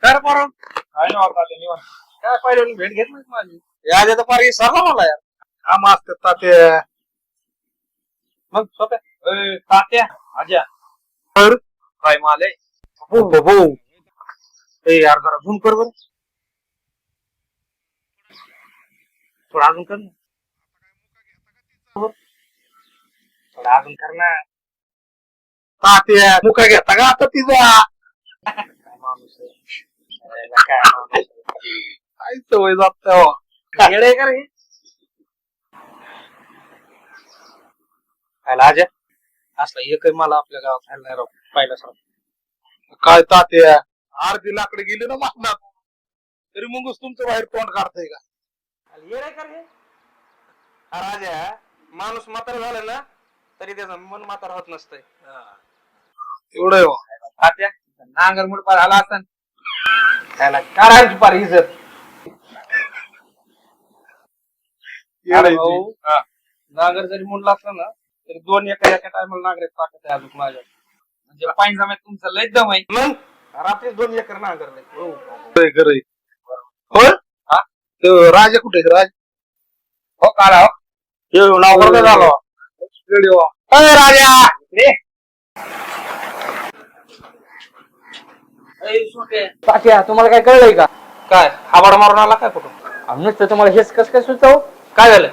काय बरं काय काय पाहिजे भेट घेत नाही माझी यादी तर फार सरला मला यार काम असते तात्या मग स्वतः तात्या आज्या तर काय माल आहे हो यार जरा झूम कर बरं थोडा अजून कर ना थोडा अजून कर ना तात्या मुका घेता का आता तिचा काय माणूस आहे काय सवय जात येडे का रे खायला आज्या असला एकही मला आपल्या गावात खायला नाही राव पाहिला सर काय तात्या अर्धी लाकडे गेली ना मागणार तरी मगच तुमचं बाहेर तोंड काढतंय का येडे का रे राजा माणूस म्हातारा झाला ना तरी त्याचं मन म्हातारा होत नसतंय एवढं तात्या नांगर मुड पार आला असता त्याला काढायची पार इज्जत नांगर जरी मुडला असला ना तरी दोन एका टायमाला नांगरेच टाकत आहे अजून माझ्या म्हणजे पायंजाम्यात तुमचं लय दम आहे मग रात्री 2 एकर नांगरलंय होय राजा कुठे राज हो काला हो नाव बरोबर झालो राजा तात्या तुम्हाला काय कळलंय का? काय आबाड मारून आला काय कुठं नुसतं तुम्हाला हेच कस काय सुचव काय झालं